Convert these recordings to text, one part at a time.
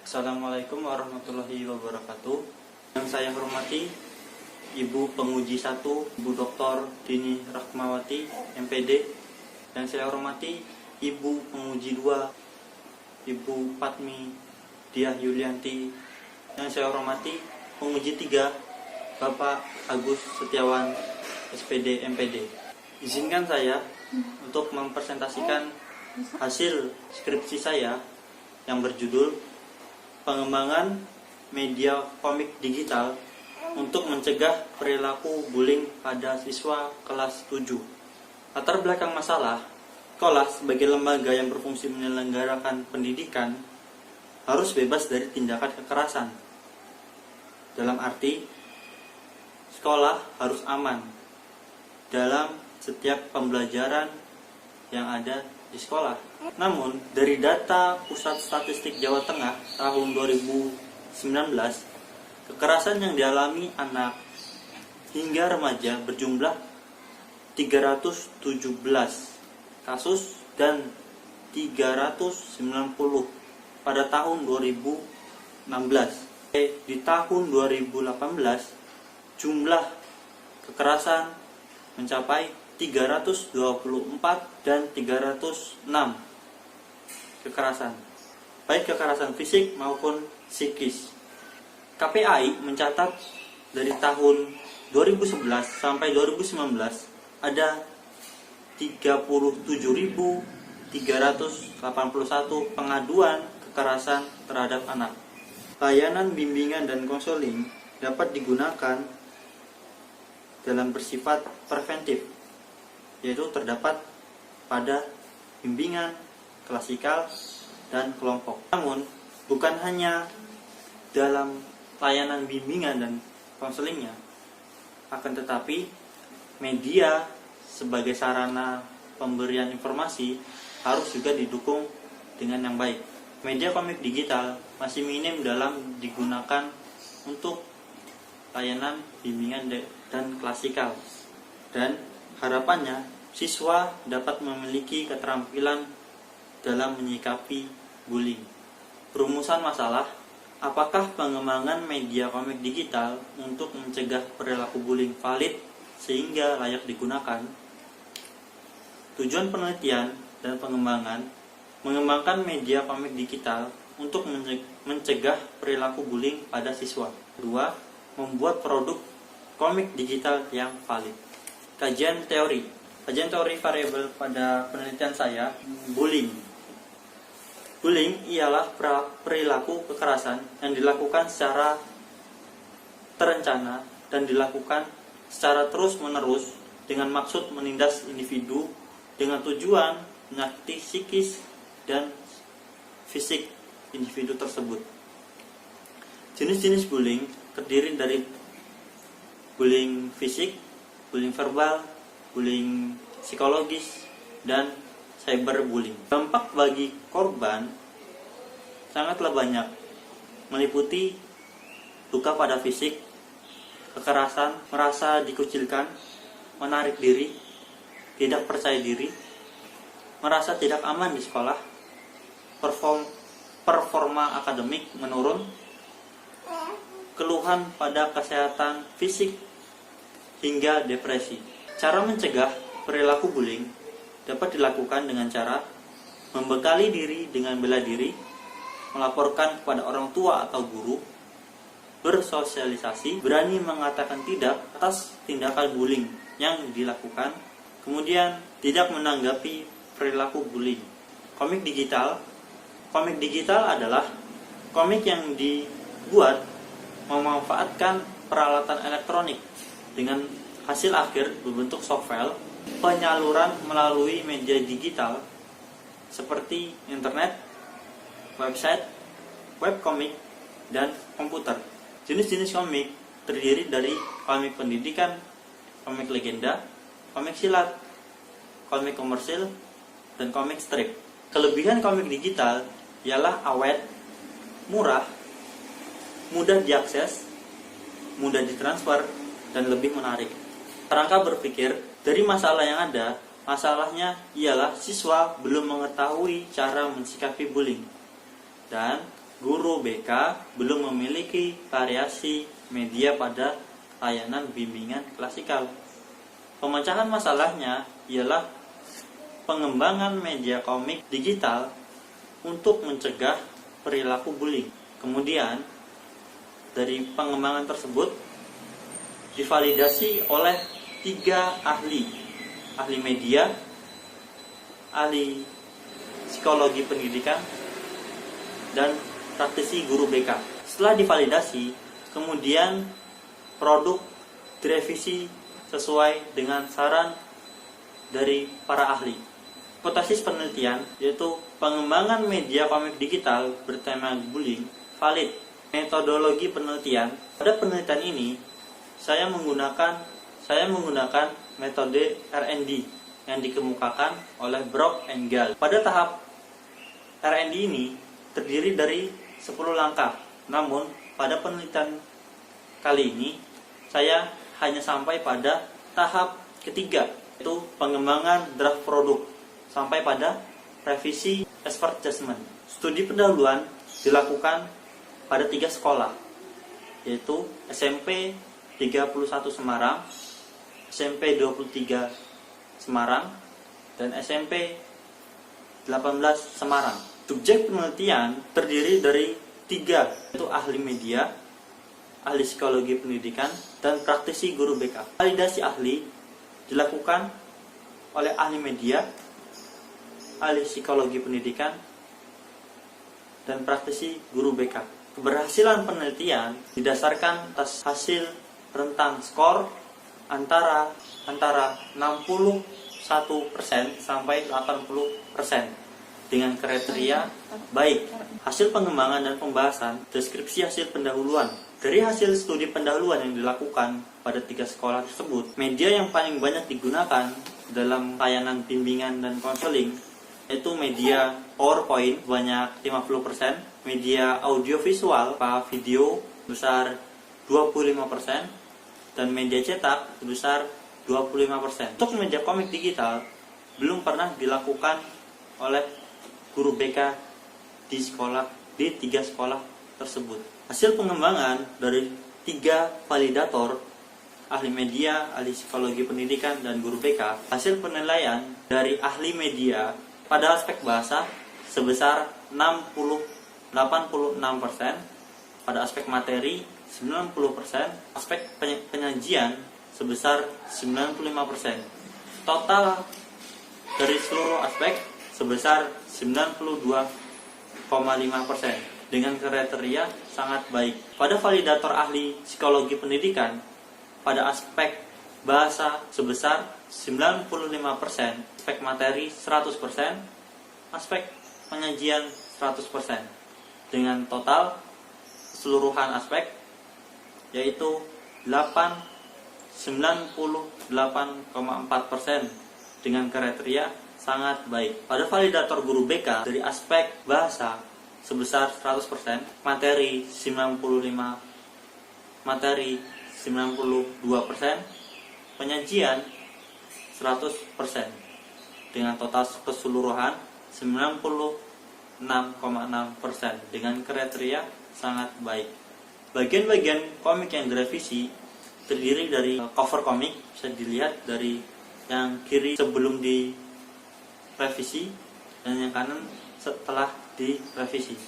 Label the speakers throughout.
Speaker 1: Assalamualaikum warahmatullahi wabarakatuh. Yang saya hormati Ibu Penguji 1, Ibu Dr. Dini Rahmawati, MPD. Dan saya hormati Ibu Penguji 2, Ibu Patmi Diah Yulianti. Yang saya hormati Penguji 3, Bapak Agus Setiawan, SPD, MPD. Izinkan saya untuk mempresentasikan hasil skripsi saya yang berjudul Pengembangan media komik digital untuk mencegah perilaku bullying pada siswa kelas 7. Latar belakang masalah, sekolah sebagai lembaga yang berfungsi menyelenggarakan pendidikan harus bebas dari tindakan kekerasan. Dalam arti, sekolah harus aman dalam setiap pembelajaran yang ada di sekolah. Namun, dari data Pusat Statistik Jawa Tengah tahun 2019, kekerasan yang dialami anak hingga remaja berjumlah 317 kasus dan 390 pada tahun 2016. Di tahun 2018, jumlah kekerasan mencapai 324 dan 306 kekerasan, baik kekerasan fisik maupun psikis. KPAI mencatat dari tahun 2011 sampai 2019 ada 37.381 pengaduan kekerasan terhadap anak. Layanan bimbingan dan konseling dapat digunakan dalam bersifat preventif, yaitu terdapat pada bimbingan klasikal dan kelompok. Namun, bukan hanya dalam layanan bimbingan dan konselingnya, akan tetapi media sebagai sarana pemberian informasi harus juga didukung dengan yang baik. Media komik digital masih minim dalam digunakan untuk layanan bimbingan dan klasikal, dan harapannya siswa dapat memiliki keterampilan dalam menyikapi bullying. Perumusan masalah, apakah pengembangan media komik digital untuk mencegah perilaku bullying valid sehingga layak digunakan? Tujuan penelitian dan pengembangan mengembangkan media komik digital untuk mencegah perilaku bullying pada siswa. Kedua, membuat produk komik digital yang valid. Kajian teori variabel pada penelitian saya, bullying. Bullying ialah perilaku kekerasan yang dilakukan secara terencana dan dilakukan secara terus-menerus dengan maksud menindas individu dengan tujuan menyakiti psikis dan fisik individu tersebut. Jenis-jenis bullying terdiri dari bullying fisik, bullying verbal, bullying psikologis, dan cyberbullying. Dampak bagi korban sangatlah banyak, meliputi luka pada fisik, kekerasan, merasa dikucilkan, menarik diri, tidak percaya diri, merasa tidak aman di sekolah, performa akademik menurun, keluhan pada kesehatan fisik, hingga depresi. Cara mencegah perilaku bullying dapat dilakukan dengan cara membekali diri dengan bela diri, melaporkan kepada orang tua atau guru, bersosialisasi, berani mengatakan tidak atas tindakan bullying yang dilakukan, kemudian tidak menanggapi perilaku bullying. Komik digital adalah komik yang dibuat memanfaatkan peralatan elektronik dengan hasil akhir berbentuk softfile, penyaluran melalui media digital seperti internet, website, webkomik, dan komputer. Jenis-jenis komik terdiri dari komik pendidikan, komik legenda, komik silat, komik komersil, dan komik strip. Kelebihan komik digital ialah awet, murah, mudah diakses, mudah ditransfer, dan lebih menarik. Kerangka berpikir, dari masalah yang ada, masalahnya ialah siswa belum mengetahui cara mensikapi bullying. Dan guru BK belum memiliki variasi media pada layanan bimbingan klasikal. Pemecahan masalahnya ialah pengembangan media komik digital untuk mencegah perilaku bullying. Kemudian, dari pengembangan tersebut divalidasi oleh 3 ahli media, ahli psikologi pendidikan, dan praktisi guru BK. Setelah divalidasi, kemudian produk direvisi sesuai dengan saran dari para ahli. Hipotesis penelitian yaitu pengembangan media komik digital bertema bullying valid. Metodologi penelitian. Pada penelitian ini saya menggunakan metode R&D yang dikemukakan oleh Brock and Gall. Pada tahap R&D ini terdiri dari 10 langkah. Namun pada penelitian kali ini saya hanya sampai pada tahap ketiga, yaitu pengembangan draft produk sampai pada revisi expert judgment. Studi pendahuluan dilakukan pada 3 sekolah, yaitu SMP 31 Semarang, SMP 23 Semarang, dan SMP 18 Semarang. Subjek penelitian terdiri dari 3, yaitu ahli media, ahli psikologi pendidikan, dan praktisi guru BK. Validasi ahli dilakukan oleh ahli media, ahli psikologi pendidikan, dan praktisi guru BK. Keberhasilan penelitian didasarkan atas hasil rentang skor antara 61% sampai 80% dengan kriteria baik. Hasil pengembangan dan pembahasan, deskripsi hasil pendahuluan. Dari hasil studi pendahuluan yang dilakukan pada 3 sekolah tersebut, media yang paling banyak digunakan dalam layanan bimbingan dan konseling yaitu media PowerPoint banyak 50%, media audiovisual video sebesar 25%, dan media cetak sebesar 25%. Untuk media komik digital belum pernah dilakukan oleh guru BK di 3 sekolah tersebut. Hasil pengembangan dari 3 validator, ahli media, ahli psikologi pendidikan, dan guru BK, hasil penilaian dari ahli media pada aspek bahasa sebesar 86%, pada aspek materi 90%, aspek penyajian sebesar 95%. Total dari seluruh aspek sebesar 92,5% dengan kriteria sangat baik. Pada validator ahli psikologi pendidikan pada aspek bahasa sebesar 95%, aspek materi 100%, aspek penyajian 100%, dengan total keseluruhan aspek yaitu 98,4% dengan kriteria sangat baik. Pada validator guru BK dari aspek bahasa sebesar 100%, materi 92%, penyajian 100%, dengan total keseluruhan 96,6% dengan kriteria sangat baik. Bagian-bagian komik yang direvisi terdiri dari cover komik, bisa dilihat dari yang kiri sebelum direvisi dan yang kanan setelah direvisi.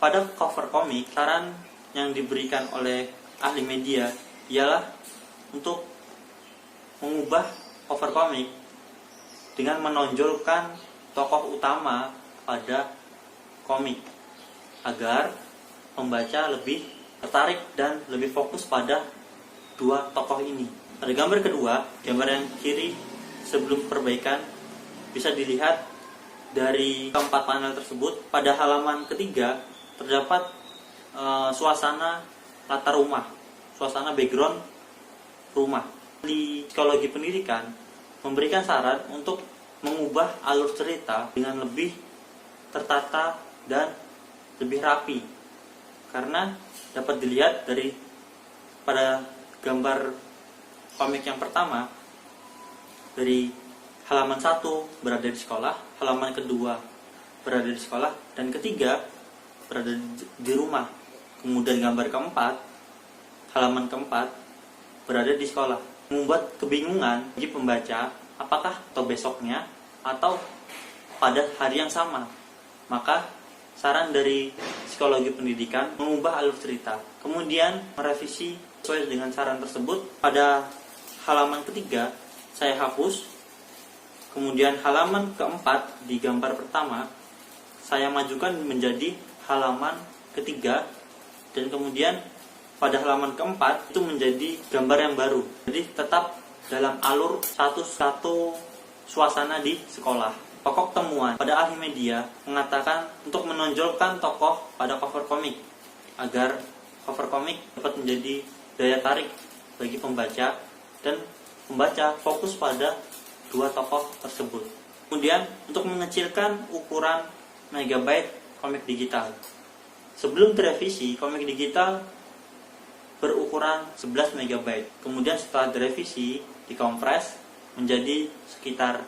Speaker 1: Pada cover komik, saran yang diberikan oleh ahli media ialah untuk mengubah cover komik dengan menonjolkan tokoh utama pada komik agar pembaca lebih tertarik dan lebih fokus pada 2 tokoh ini. Pada gambar kedua, gambar yang kiri sebelum perbaikan, bisa dilihat dari keempat panel tersebut. Pada halaman ketiga terdapat suasana latar rumah, suasana background rumah. Di psikologi pendidikan memberikan saran untuk mengubah alur cerita dengan lebih tertata dan lebih rapi, karena dapat dilihat dari pada gambar komik yang pertama, dari halaman 1 berada di sekolah, halaman kedua berada di sekolah, dan ketiga berada di rumah. Kemudian gambar keempat, halaman keempat, berada di sekolah. Membuat kebingungan bagi pembaca apakah atau besoknya atau pada hari yang sama. Maka saran dari psikologi pendidikan mengubah alur cerita, kemudian merevisi sesuai dengan saran tersebut. Pada halaman ketiga saya hapus, kemudian halaman keempat di gambar pertama saya majukan menjadi halaman ketiga, dan kemudian pada halaman keempat itu menjadi gambar yang baru. Jadi tetap dalam alur satu suasana di sekolah. Pokok temuan pada ahli media mengatakan untuk menonjolkan tokoh pada cover komik agar cover komik dapat menjadi daya tarik bagi pembaca dan pembaca fokus pada dua tokoh tersebut. Kemudian untuk mengecilkan ukuran megabyte komik digital. Sebelum direvisi, komik digital berukuran 11 MB. Kemudian setelah direvisi, dikompres menjadi sekitar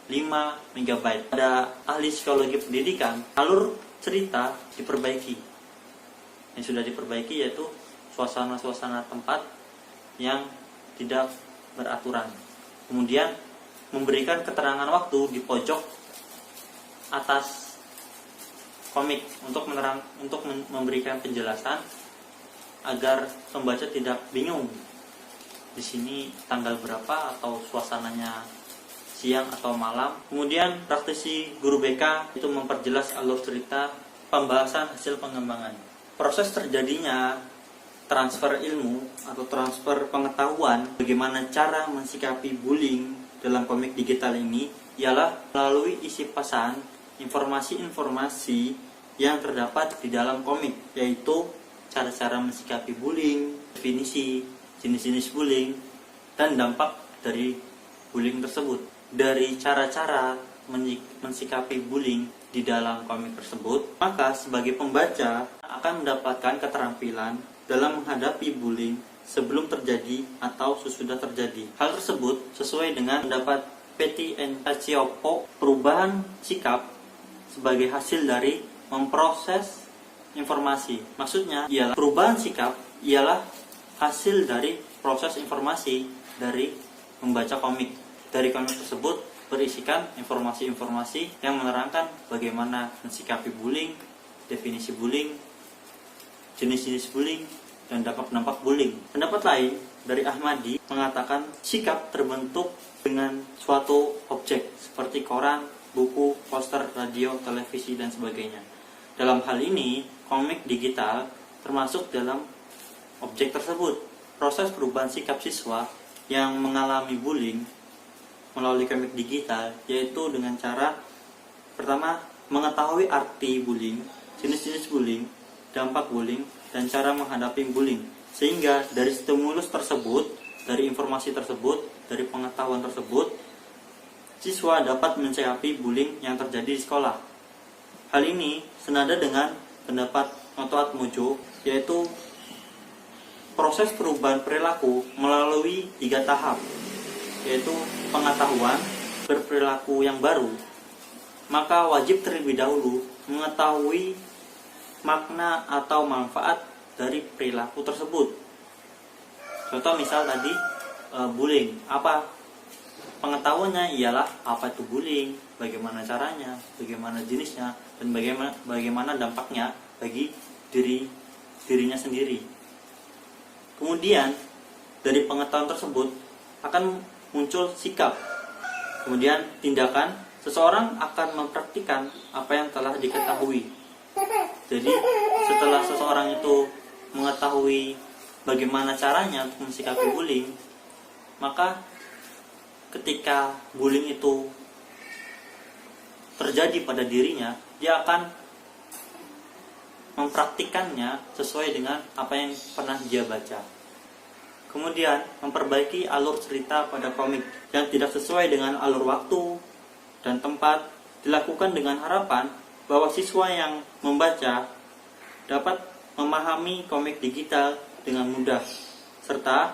Speaker 1: 5 MB. Pada ahli psikologi pendidikan, alur cerita diperbaiki. Yang sudah diperbaiki yaitu suasana-suasana tempat yang tidak beraturan. Kemudian memberikan keterangan waktu di pojok atas komik untuk memberikan penjelasan agar pembaca tidak bingung di sini tanggal berapa atau suasananya siang atau malam. Kemudian praktisi guru BK itu memperjelas alur cerita, pembahasan hasil pengembangan. Proses terjadinya transfer ilmu atau transfer pengetahuan bagaimana cara mensikapi bullying dalam komik digital ini ialah melalui isi pesan, informasi-informasi yang terdapat di dalam komik, yaitu cara-cara mensikapi bullying, definisi, jenis-jenis bullying, dan dampak dari bullying tersebut. Dari cara-cara mensikapi bullying di dalam komik tersebut, maka sebagai pembaca akan mendapatkan keterampilan dalam menghadapi bullying sebelum terjadi atau sesudah terjadi. Hal tersebut sesuai dengan pendapat Petty and Cacioppo, perubahan sikap sebagai hasil dari memproses informasi. Maksudnya ialah perubahan sikap ialah hasil dari proses informasi dari membaca komik. Dari komik tersebut berisikan informasi-informasi yang menerangkan bagaimana mensikapi bullying, definisi bullying, jenis-jenis bullying, dan dampak-dampak bullying. Pendapat lain dari Ahmadi mengatakan sikap terbentuk dengan suatu objek seperti koran, buku, poster, radio, televisi, dan sebagainya. Dalam hal ini, komik digital termasuk dalam objek tersebut. Proses perubahan sikap siswa yang mengalami bullying melalui komik digital yaitu dengan cara pertama mengetahui arti bullying, jenis-jenis bullying, dampak bullying, dan cara menghadapi bullying. Sehingga dari stimulus tersebut, dari informasi tersebut, dari pengetahuan tersebut, siswa dapat mensikapi bullying yang terjadi di sekolah. Hal ini senada dengan pendapat Noto Atmojo, yaitu proses perubahan perilaku melalui 3 tahap, yaitu pengetahuan berperilaku yang baru. Maka wajib terlebih dahulu mengetahui makna atau manfaat dari perilaku tersebut. Contoh misal tadi bullying, apa pengetahuannya ialah apa itu bullying, bagaimana caranya, bagaimana jenisnya, dan bagaimana dampaknya bagi dirinya sendiri. Kemudian dari pengetahuan tersebut akan muncul sikap. Kemudian tindakan, seseorang akan mempraktikkan apa yang telah diketahui. Jadi setelah seseorang itu mengetahui bagaimana caranya untuk mensikapi bullying, maka ketika bullying itu terjadi pada dirinya, dia akan mempraktikannya sesuai dengan apa yang pernah dia baca. Kemudian memperbaiki alur cerita pada komik yang tidak sesuai dengan alur waktu dan tempat dilakukan dengan harapan bahwa siswa yang membaca dapat memahami komik digital dengan mudah, serta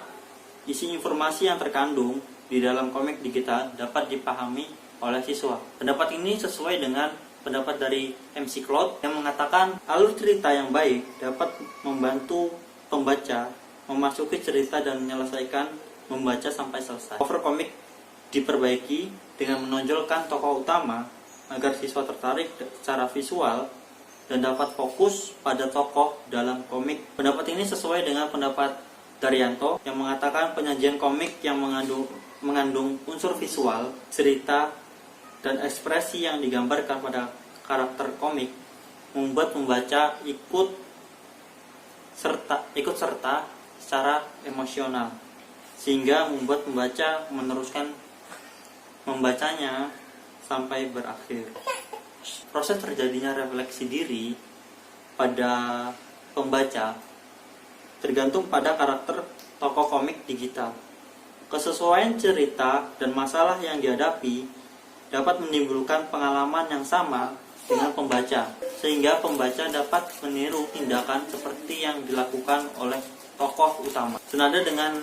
Speaker 1: isi informasi yang terkandung di dalam komik digital dapat dipahami oleh siswa. Pendapat ini sesuai dengan pendapat dari MC Cloud yang mengatakan alur cerita yang baik dapat membantu pembaca memasuki cerita dan menyelesaikan membaca sampai selesai. Cover komik diperbaiki dengan menonjolkan tokoh utama agar siswa tertarik secara visual dan dapat fokus pada tokoh dalam komik. Pendapat ini sesuai dengan pendapat Daryanto yang mengatakan penyajian komik yang mengandung unsur visual, cerita, dan ekspresi yang digambarkan pada karakter komik membuat pembaca ikut serta secara emosional, sehingga membuat pembaca meneruskan membacanya sampai berakhir. Proses terjadinya refleksi diri pada pembaca tergantung pada karakter tokoh komik digital. Kesesuaian cerita dan masalah yang dihadapi dapat menimbulkan pengalaman yang sama dengan pembaca, sehingga pembaca dapat meniru tindakan seperti yang dilakukan oleh tokoh utama. Senada dengan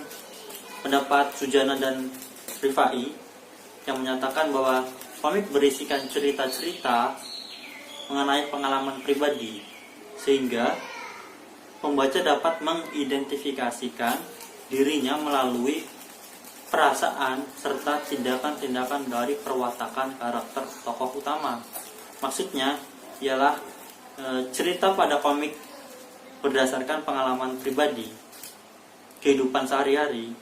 Speaker 1: pendapat Sujana dan Rifai yang menyatakan bahwa komik berisikan cerita-cerita mengenai pengalaman pribadi, sehingga pembaca dapat mengidentifikasikan dirinya melalui perasaan serta tindakan-tindakan dari perwatakan karakter tokoh utama. Maksudnya ialah cerita pada komik berdasarkan pengalaman pribadi, kehidupan sehari-hari.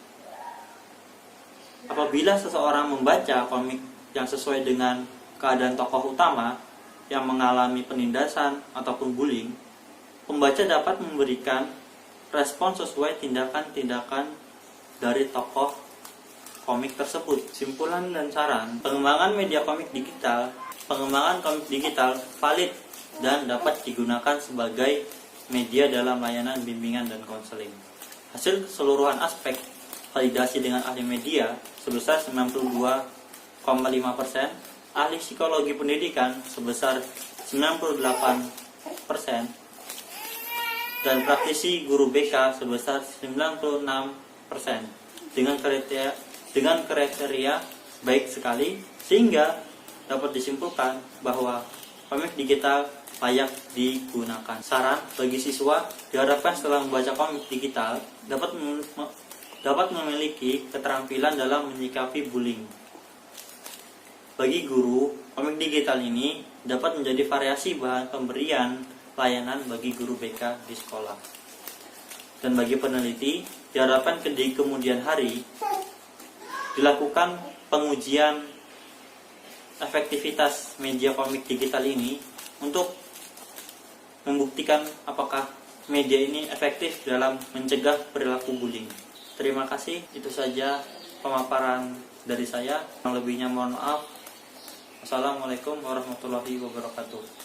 Speaker 1: Apabila seseorang membaca komik yang sesuai dengan keadaan tokoh utama yang mengalami penindasan ataupun bullying, pembaca dapat memberikan respon sesuai tindakan-tindakan dari tokoh komik tersebut. Simpulan dan saran, pengembangan komik digital valid dan dapat digunakan sebagai media dalam layanan bimbingan dan konseling. Hasil keseluruhan aspek validasi dengan ahli media sebesar 92,5%, ahli psikologi pendidikan sebesar 98%, dan praktisi guru BK sebesar 96%, dengan kriteria baik sekali, sehingga dapat disimpulkan bahwa komik digital layak digunakan. Saran bagi siswa diharapkan setelah membaca komik digital dapat memiliki keterampilan dalam menyikapi bullying. Bagi guru, komik digital ini dapat menjadi variasi bahan pemberian layanan bagi guru BK di sekolah. Dan bagi peneliti, diharapkan di kemudian hari dilakukan pengujian efektivitas media komik digital ini untuk membuktikan apakah media ini efektif dalam mencegah perilaku bullying. Terima kasih, itu saja pemaparan dari saya. Yang lebihnya mohon maaf. Assalamualaikum warahmatullahi wabarakatuh.